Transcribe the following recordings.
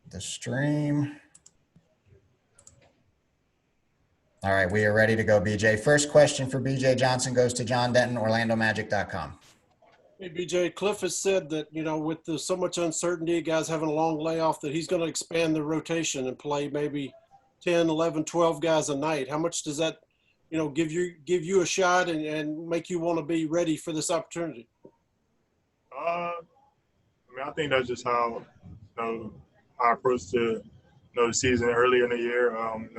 the stream. All right, we are ready to go, BJ. First question for BJ Johnson goes to John Denton, OrlandoMagic.com. Hey, BJ, Cliff has said that, with so much uncertainty, guys having a long layoff, that he's going to expand the rotation and play maybe 10, 11, 12 guys a night. How much does that, give you a shot and make you want to be ready for this opportunity? I think that's just how, I approached the season earlier in the year.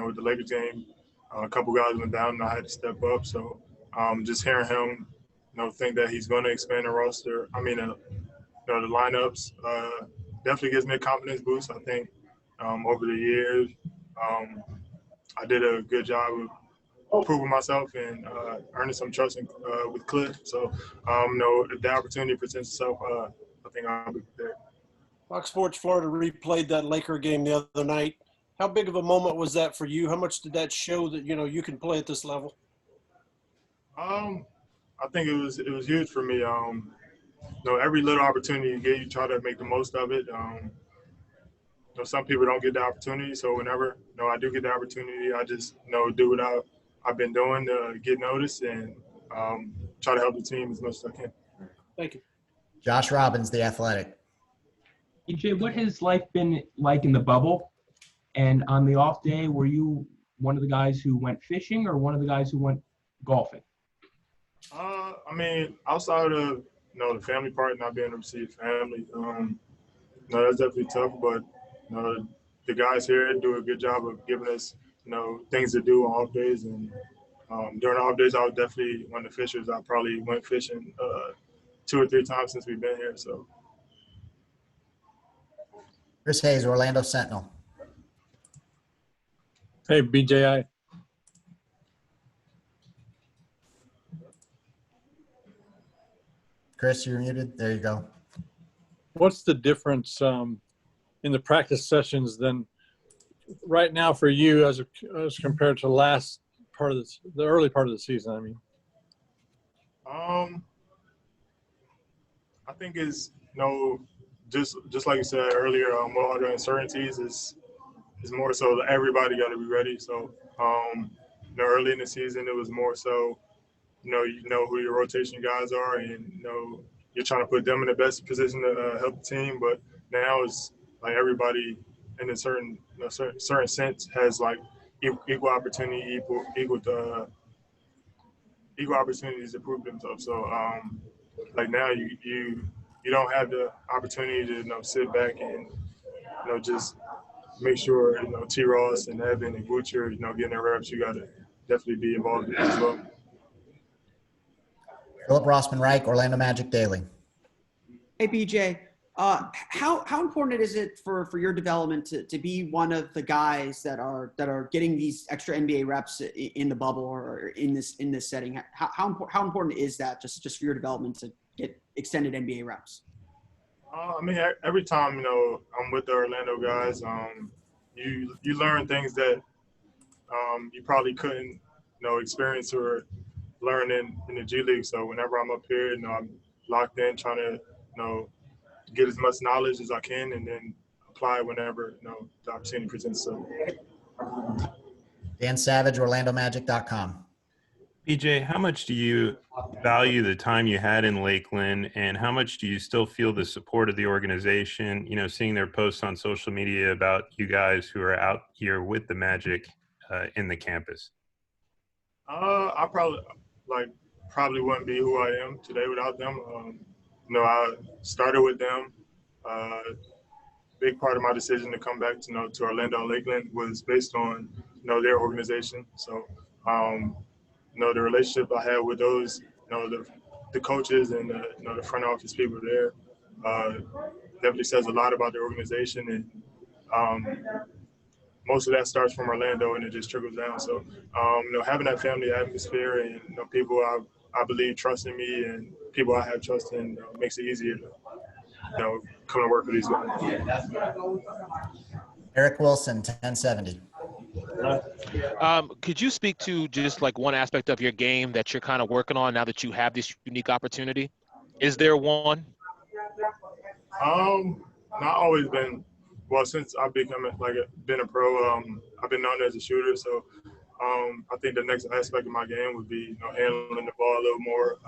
With the Lakers game, a couple guys went down and I had to step up. So just hearing him, think that he's going to expand the roster. The lineups definitely gives me a confidence boost. I think over the years, I did a good job of proving myself and earning some trust with Cliff. So, if the opportunity presents itself, I think I'll be there. Fox Sports Florida replayed that Laker game the other night. How big of a moment was that for you? How much did that show that, you can play at this level? I think it was huge for me. Every little opportunity you get, you try to make the most of it. Some people don't get the opportunity, so whenever I do get the opportunity, I just do what I've been doing to get noticed and try to help the team as much as I can. Thank you. Josh Robbins, The Athletic. BJ, what has life been like in the bubble? And on the off day, were you one of the guys who went fishing or one of the guys who went golfing? Outside of the family part, not being able to see family, that's definitely tough. But the guys here do a good job of giving us things to do on off days. And during off days, I was definitely one of the fishers. I probably went fishing 2 or 3 times since we've been here. So. Chris Hayes, Orlando Sentinel. Hey, BJ. Chris, you're muted. There you go. What's the difference in the practice sessions then right now for you as compared to the last part of the early part of the season? I think it's just like you said earlier, with all the uncertainties is more so that everybody got to be ready. So early in the season it was more so who your rotation guys are, and you're trying to put them in the best position to help the team. But now it's like everybody in a certain sense has like equal opportunity, equal opportunities to prove themselves. So like now you don't have the opportunity to sit back and just make sure T. Ross and Evan and Butcher getting their reps. You got to definitely be involved in it as well. Philip Rossman Reich, Orlando Magic Daily. Hey, BJ, how important is it for your development to be one of the guys that are getting these extra NBA reps in the bubble or in this setting? How important is that just for your development to get extended NBA reps? Every time I'm with the Orlando guys, you learn things that you probably couldn't experience or learn in the G League. So whenever I'm up here, I'm locked in trying to get as much knowledge as I can and then apply whenever the opportunity presents itself. Dan Savage, OrlandoMagic.com. BJ, how much do you value the time you had in Lakeland, and how much do you still feel the support of the organization, seeing their posts on social media about you guys who are out here with the Magic in the campus? I probably wouldn't be who I am today without them. I started with them. Big part of my decision to come back to Orlando and Lakeland was based on their organization. So the relationship I had with those the coaches and the front office people there definitely says a lot about the organization, and most of that starts from Orlando and it just trickles down. So having that family atmosphere and people I believe trust in me and people I have trust in makes it easier to come to work with these guys. Eric Wilson, 1070. Could you speak to just like one aspect of your game that you're kind of working on now that you have this unique opportunity? Is there one? Not always been well, since I've been a pro, I've been known as a shooter. So I think the next aspect of my game would be handling the ball a little more.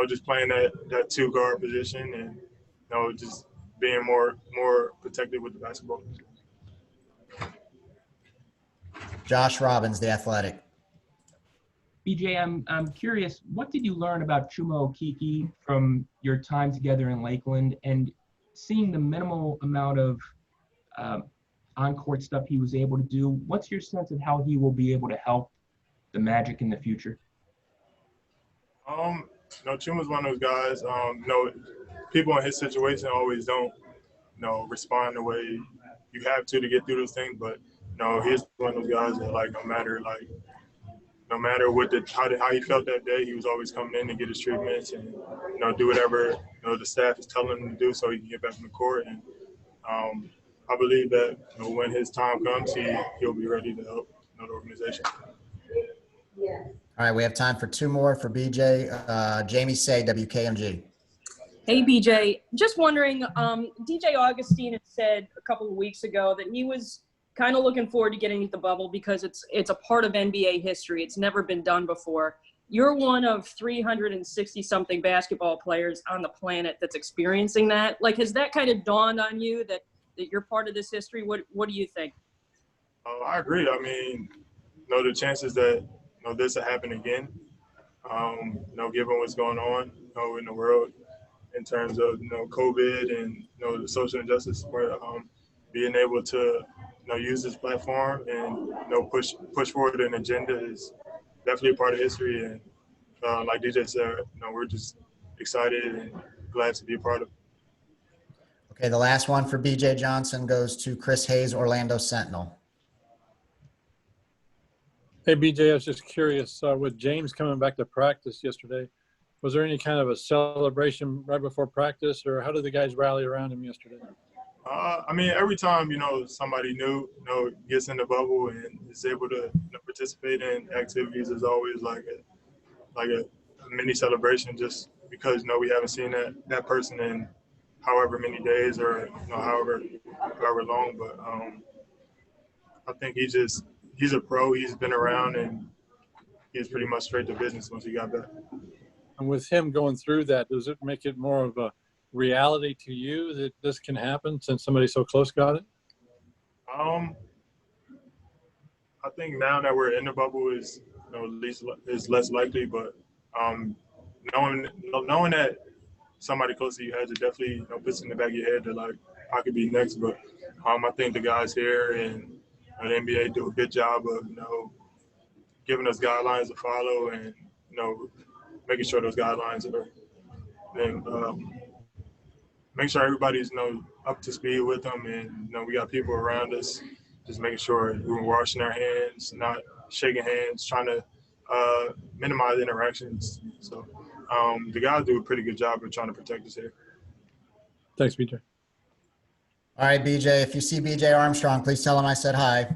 Just playing that two guard position and just being more protected with the basketball. Josh Robbins, The Athletic. BJ, I'm curious, what did you learn about Chuma Okeke from your time together in Lakeland, and seeing the minimal amount of on-court stuff he was able to do? What's your sense of how he will be able to help the Magic in the future? Chuma's one of those guys. People in his situation always don't, respond the way you have to get through those things. But he's one of those guys that no matter how he felt that day, he was always coming in to get his treatments and do whatever the staff is telling him to do so he can get back on the court. And I believe that when his time comes, he'll be ready to help the organization. All right, we have time for two more for BJ. Jamie Say, WKMG. Hey, BJ. Just wondering, DJ Augustine had said a couple of weeks ago that he was kind of looking forward to getting into the bubble because it's a part of NBA history. It's never been done before. You're one of 360-something basketball players on the planet that's experiencing that. Like, has that kind of dawned on you that you're part of this history? What do you think? I agree. I mean, the chances that this will happen again, given what's going on in the world in terms of COVID and the social injustice, where being able to use this platform and push forward an agenda is definitely a part of history. And like DJ said, we're just excited and glad to be a part of it. Okay, the last one for BJ Johnson goes to Chris Hayes, Orlando Sentinel. Hey, BJ, I was just curious, with James coming back to practice yesterday, was there any kind of a celebration right before practice, or how did the guys rally around him yesterday? I mean, every time, somebody new, gets in the bubble and is able to participate in activities, is always like a mini celebration, just because, we haven't seen that person in however many days or, however long. But I think he's a pro. He's been around, and he's pretty much straight to business once he got back. And with him going through that, does it make it more of a reality to you that this can happen since somebody so close got it? I think now that we're in the bubble is at least is less likely, but knowing that somebody close to you has it definitely puts in the back of your head that like I could be next. But I think the guys here and the NBA do a good job of giving us guidelines to follow and making sure those guidelines are and make sure everybody's up to speed with them, and we got people around us just making sure we're washing our hands, not shaking hands, trying to minimize interactions. So the guys do a pretty good job of trying to protect us here. Thanks, BJ. All right, BJ, if you see BJ Armstrong, please tell him I said hi.